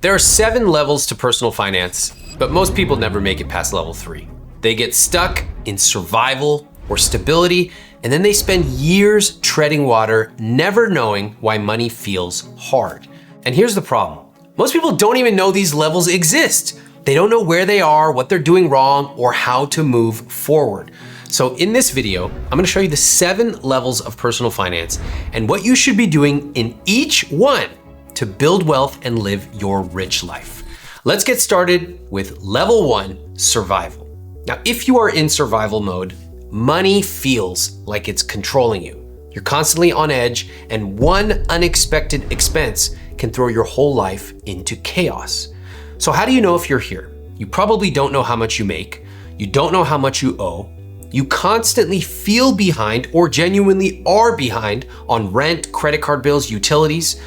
There are 7 levels to personal finance, but most people never make it past level 3. They get stuck in survival or stability, and then they spend years treading water, never knowing why money feels hard. And here's the problem. Most people don't even know these levels exist. They don't know where they are, what they're doing wrong, or how to move forward. So in this video, I'm gonna show you the 7 levels of personal finance and what you should be doing in each one to build wealth and live your rich life. Let's get started with level 1, survival. Now, if you are in survival mode, money feels like it's controlling you. You're constantly on edge, and one unexpected expense can throw your whole life into chaos. So how do you know if you're here? You probably don't know how much you make. You don't know how much you owe. You constantly feel behind or genuinely are behind on rent, credit card bills, utilities,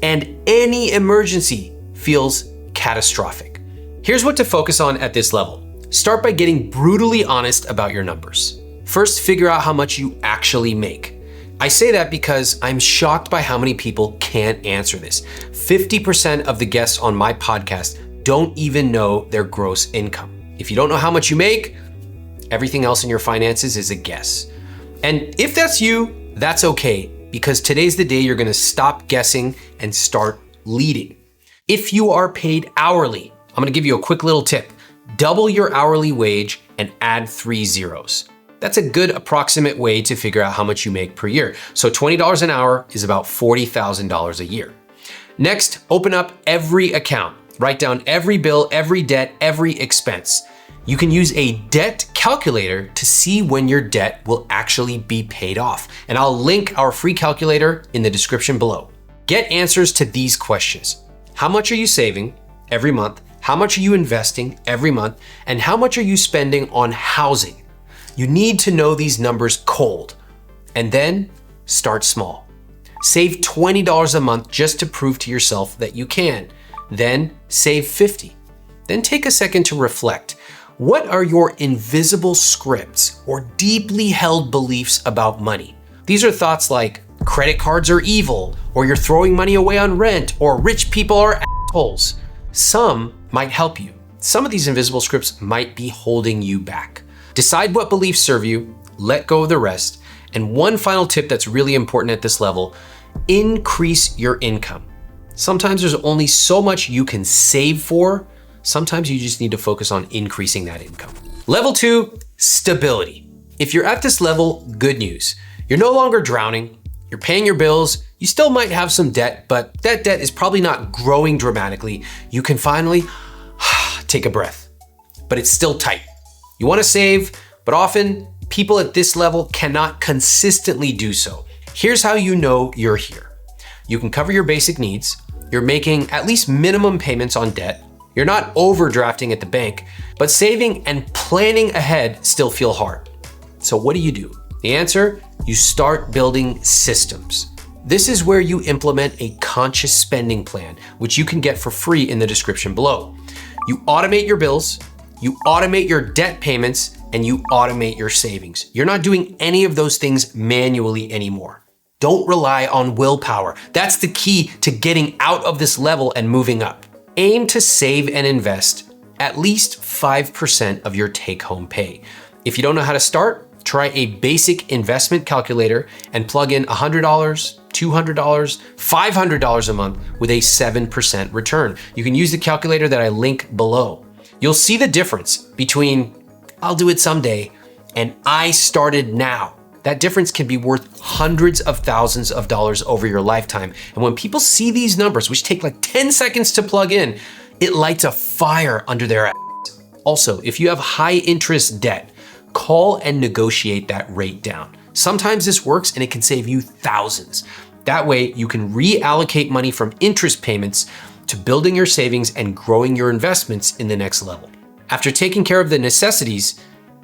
and any emergency feels catastrophic. Here's what to focus on at this level. Start by getting brutally honest about your numbers. First, figure out how much you actually make. I say that because I'm shocked by how many people can't answer this. 50% of the guests on my podcast don't even know their gross income. If you don't know how much you make, everything else in your finances is a guess. And if that's you, that's okay, because today's the day you're gonna stop guessing and start leading. If you are paid hourly, I'm gonna give you a quick little tip. Double your hourly wage and add 3 zeros. That's a good approximate way to figure out how much you make per year. So $20 an hour is about $40,000 a year. Next, open up every account. Write down every bill, every debt, every expense. You can use a debt calculator to see when your debt will actually be paid off. And I'll link our free calculator in the description below. Get answers to these questions. How much are you saving every month? How much are you investing every month? And how much are you spending on housing? You need to know these numbers cold. And then start small. Save $20 a month just to prove to yourself that you can. Then save $50. Then take a second to reflect. What are your invisible scripts or deeply held beliefs about money? These are thoughts like credit cards are evil, or you're throwing money away on rent, or rich people are assholes. Some might help you. Some of these invisible scripts might be holding you back. Decide what beliefs serve you, let go of the rest. And one final tip that's really important at this level, increase your income. Sometimes there's only so much you can save for. Sometimes you just need to focus on increasing that income. Level 2, stability. If you're at this level, good news. You're no longer drowning. You're paying your bills. You still might have some debt, but that debt is probably not growing dramatically. You can finally take a breath, but it's still tight. You want to save, but often people at this level cannot consistently do so. Here's how you know you're here. You can cover your basic needs. You're making at least minimum payments on debt. You're not overdrafting at the bank, but saving and planning ahead still feel hard. So what do? The answer, you start building systems. This is where you implement a conscious spending plan, which you can get for free in the description below. You automate your bills, you automate your debt payments, and you automate your savings. You're not doing any of those things manually anymore. Don't rely on willpower. That's the key to getting out of this level and moving up. Aim to save and invest at least 5% of your take-home pay. If you don't know how to start, try a basic investment calculator and plug in $100, $200, $500 a month with a 7% return. You can use the calculator that I link below. You'll see the difference between I'll do it someday and I started now. That difference can be worth hundreds of thousands of dollars over your lifetime. And when people see these numbers, which take like 10 seconds to plug in, it lights a fire under their ass. Also, if you have high interest debt, call and negotiate that rate down. Sometimes this works and it can save you thousands. That way you can reallocate money from interest payments to building your savings and growing your investments in the next level. After taking care of the necessities,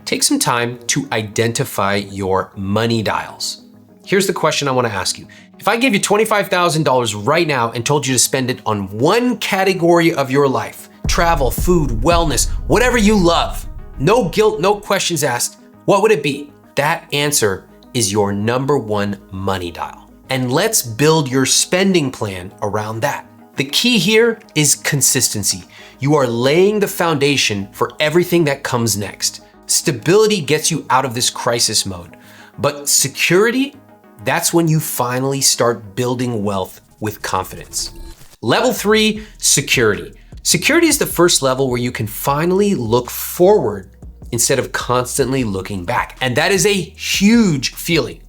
take some time to identify your money dials. Here's the question I want to ask you. If I gave you $25,000 right now and told you to spend it on one category of your life, travel, food, wellness, whatever you love, no guilt, no questions asked, what would it be? That answer is your number one money dial. And let's build your spending plan around that. The key here is consistency. You are laying the foundation for everything that comes next. Stability gets you out of this crisis mode, but security, that's when you finally start building wealth with confidence. Level 3, security. Security is the first level where you can finally look forward instead of constantly looking back. And that is a huge feeling.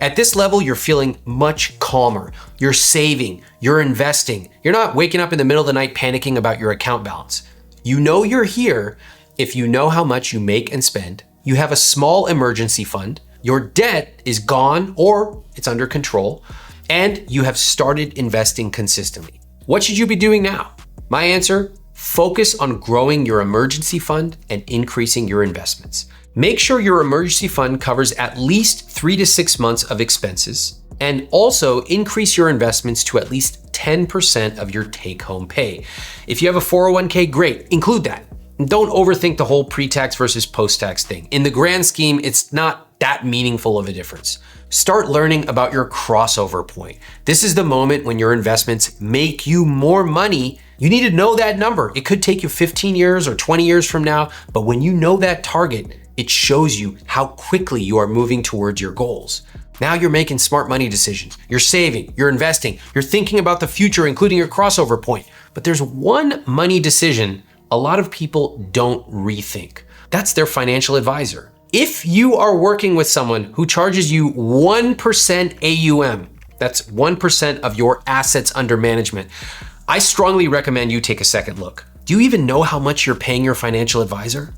At this level, you're feeling much calmer. You're saving, you're investing. You're not waking up in the middle of the night panicking about your account balance. You know you're here if you know how much you make and spend. You have a small emergency fund. Your debt is gone or it's under control. And you have started investing consistently. What should you be doing now? My answer, focus on growing your emergency fund and increasing your investments. Make sure your emergency fund covers at least 3 to 6 months of expenses, and also increase your investments to at least 10% of your take-home pay. If you have a 401k, great, include that. And don't overthink the whole pre-tax versus post-tax thing. In the grand scheme, it's not that meaningful of a difference. Start learning about your crossover point. This is the moment when your investments make you more money. You need to know that number. It could take you 15 years or 20 years from now, but when you know that target, it shows you how quickly you are moving towards your goals. Now you're making smart money decisions. You're saving, you're investing, you're thinking about the future, including your crossover point. But there's one money decision a lot of people don't rethink. That's their financial advisor. If you are working with someone who charges you 1% AUM, that's 1% of your assets under management, I strongly recommend you take a second look. Do you even know how much you're paying your financial advisor?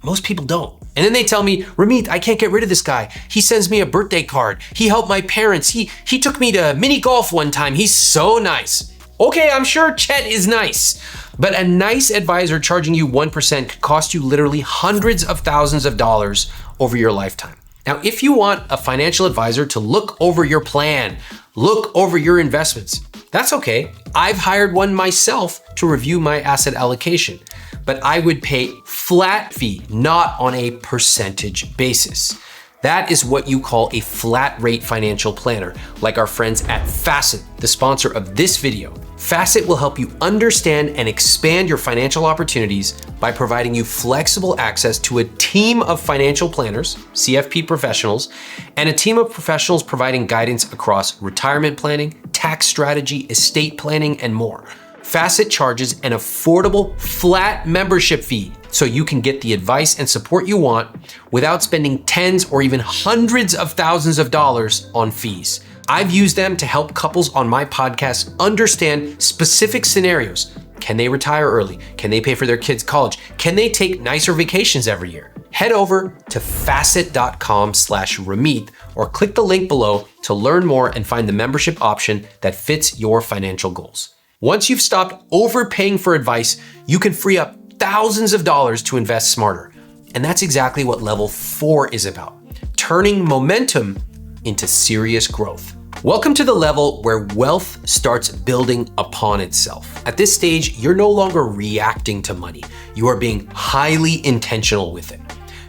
Most people don't. And then they tell me, Ramit, I can't get rid of this guy. He sends me a birthday card. He helped my parents. He took me to mini golf one time. He's so nice. Okay, I'm sure Chet is nice. But a nice advisor charging you 1% could cost you literally hundreds of thousands of dollars over your lifetime. Now, if you want a financial advisor to look over your plan, look over your investments, that's okay. I've hired one myself to review my asset allocation, but I would pay flat fee, not on a percentage basis. That is what you call a flat rate financial planner, like our friends at Facet, the sponsor of this video. Facet will help you understand and expand your financial opportunities by providing you flexible access to a team of financial planners, CFP professionals, and a team of professionals providing guidance across retirement planning, tax strategy, estate planning, and more. Facet charges an affordable flat membership fee so you can get the advice and support you want without spending tens or even hundreds of thousands of dollars on fees. I've used them to help couples on my podcast understand specific scenarios. Can they retire early? Can they pay for their kids' college? Can they take nicer vacations every year? Head over to facet.com/Ramit or click the link below to learn more and find the membership option that fits your financial goals. Once you've stopped overpaying for advice, you can free up thousands of dollars to invest smarter. And that's exactly what level 4 is about, turning momentum into serious growth. Welcome to the level where wealth starts building upon itself. At this stage, you're no longer reacting to money. You are being highly intentional with it.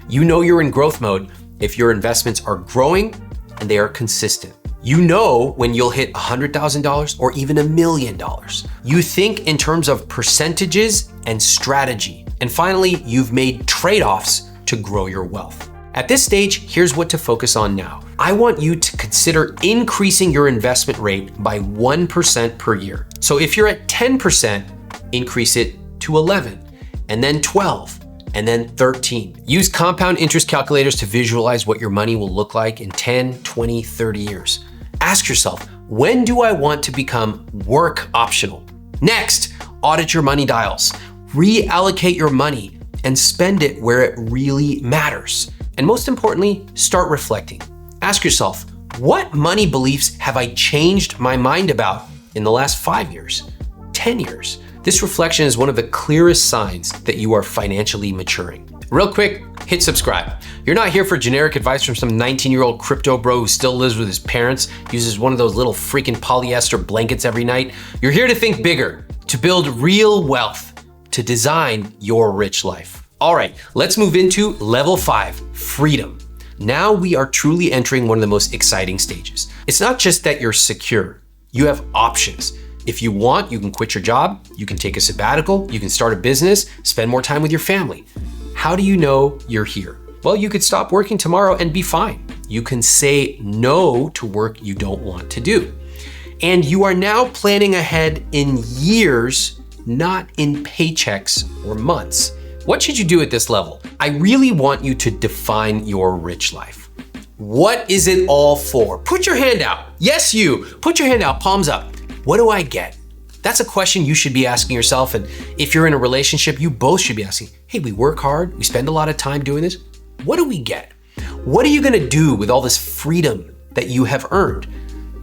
You know you're in growth mode if your investments are growing and they are consistent. You know when you'll hit $100,000 or even $1 million. You think in terms of percentages and strategy. And finally, you've made trade-offs to grow your wealth. At this stage, here's what to focus on now. I want you to consider increasing your investment rate by 1% per year. So if you're at 10%, increase it to 11, and then 12, and then 13. Use compound interest calculators to visualize what your money will look like in 10, 20, 30 years. Ask yourself, when do I want to become work optional? Next, audit your money dials. Reallocate your money and spend it where it really matters. And most importantly, start reflecting. Ask yourself, what money beliefs have I changed my mind about in the last 5 years, 10 years? This reflection is one of the clearest signs that you are financially maturing. Real quick, hit subscribe. You're not here for generic advice from some 19-year-old crypto bro who still lives with his parents, uses one of those little freaking polyester blankets every night. You're here to think bigger, to build real wealth, to design your rich life. All right, let's move into level 5, freedom. Now we are truly entering one of the most exciting stages. It's not just that you're secure, you have options. If you want, you can quit your job, you can take a sabbatical, you can start a business, spend more time with your family. How do you know you're here? Well, you could stop working tomorrow and be fine. You can say no to work you don't want to do. And you are now planning ahead in years, not in paychecks or months. What should you do at this level? I really want you to define your rich life. What is it all for? Put your hand out. Yes, you. Put your hand out, palms up. What do I get? That's a question you should be asking yourself. And if you're in a relationship, you both should be asking, hey, we work hard, we spend a lot of time doing this. What do we get? What are you gonna do with all this freedom that you have earned?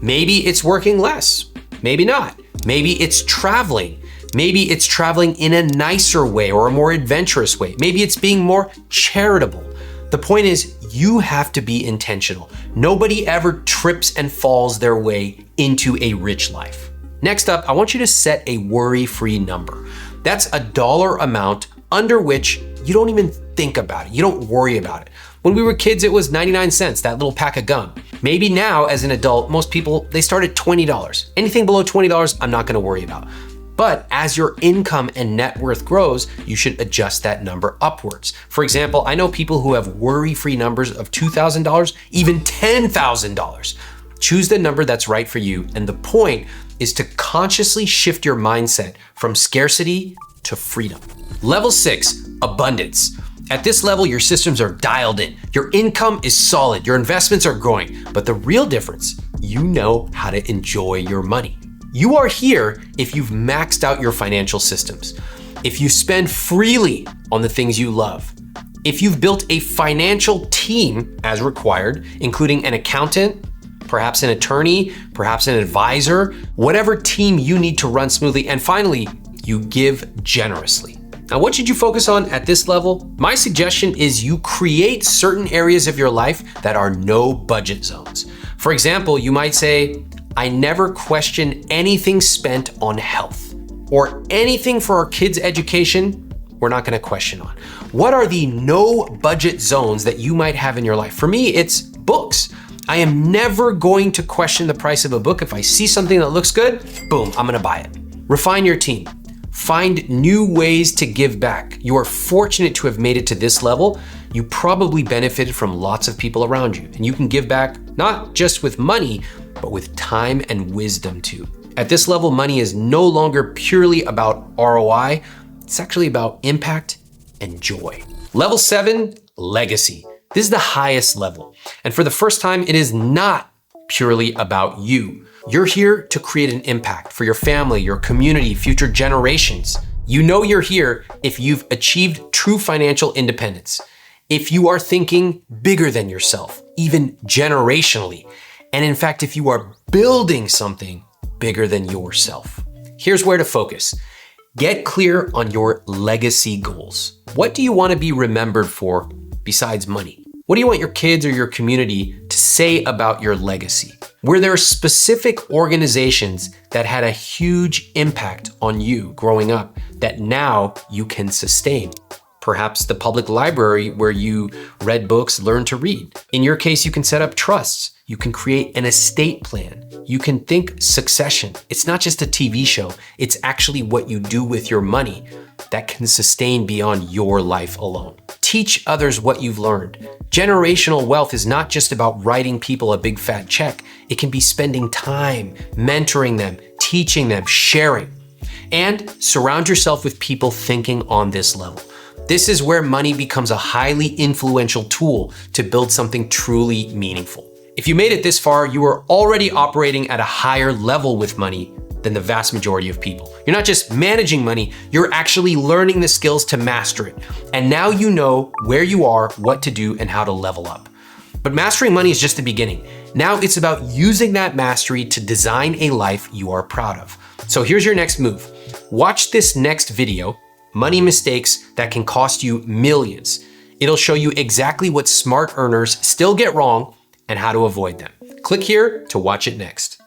Maybe it's working less, maybe not. Maybe it's traveling. Maybe it's traveling in a nicer way or a more adventurous way. Maybe it's being more charitable. The point is, you have to be intentional. Nobody ever trips and falls their way into a rich life. Next up, I want you to set a worry-free number. That's a dollar amount under which you don't even think about it. You don't worry about it. When we were kids, it was 99 cents, that little pack of gum. Maybe now, as an adult, most people, they start at $20. Anything below $20, I'm not gonna worry about. But as your income and net worth grows, you should adjust that number upwards. For example, I know people who have worry-free numbers of $2,000, even $10,000. Choose the number that's right for you, and the point is to consciously shift your mindset from scarcity to freedom. Level 6, abundance. At this level, your systems are dialed in. Your income is solid, your investments are growing, but the real difference, you know how to enjoy your money. You are here if you've maxed out your financial systems, if you spend freely on the things you love, if you've built a financial team as required, including an accountant, perhaps an attorney, perhaps an advisor, whatever team you need to run smoothly, and finally, you give generously. Now, what should you focus on at this level? My suggestion is you create certain areas of your life that are no budget zones. For example, you might say, I never question anything spent on health, or anything for our kids' education, we're not gonna question on. What are the no budget zones that you might have in your life? For me, it's books. I am never going to question the price of a book. If I see something that looks good, boom, I'm gonna buy it. Refine your team. Find new ways to give back. You are fortunate to have made it to this level. You probably benefited from lots of people around you, and you can give back not just with money, but with time and wisdom too. At this level, money is no longer purely about ROI. It's actually about impact and joy. Level 7, legacy. This is the highest level. And for the first time, it is not purely about you. You're here to create an impact for your family, your community, future generations. You know you're here if you've achieved true financial independence, if you are thinking bigger than yourself, even generationally, and in fact, if you are building something bigger than yourself. Here's where to focus. Get clear on your legacy goals. What do you want to be remembered for besides money? What do you want your kids or your community to say about your legacy? Were there specific organizations that had a huge impact on you growing up that now you can sustain? Perhaps the public library where you read books, learned to read. In your case, you can set up trusts. You can create an estate plan. You can think succession. It's not just a TV show. It's actually what you do with your money that can sustain beyond your life alone. Teach others what you've learned. Generational wealth is not just about writing people a big fat check. It can be spending time, mentoring them, teaching them, sharing. And surround yourself with people thinking on this level. This is where money becomes a highly influential tool to build something truly meaningful. If you made it this far, you are already operating at a higher level with money than the vast majority of people. You're not just managing money, you're actually learning the skills to master it. And now you know where you are, what to do, and how to level up. But mastering money is just the beginning. Now it's about using that mastery to design a life you are proud of. So here's your next move. Watch this next video, Money Mistakes That Can Cost You Millions. It'll show you exactly what smart earners still get wrong and how to avoid them. Click here to watch it next.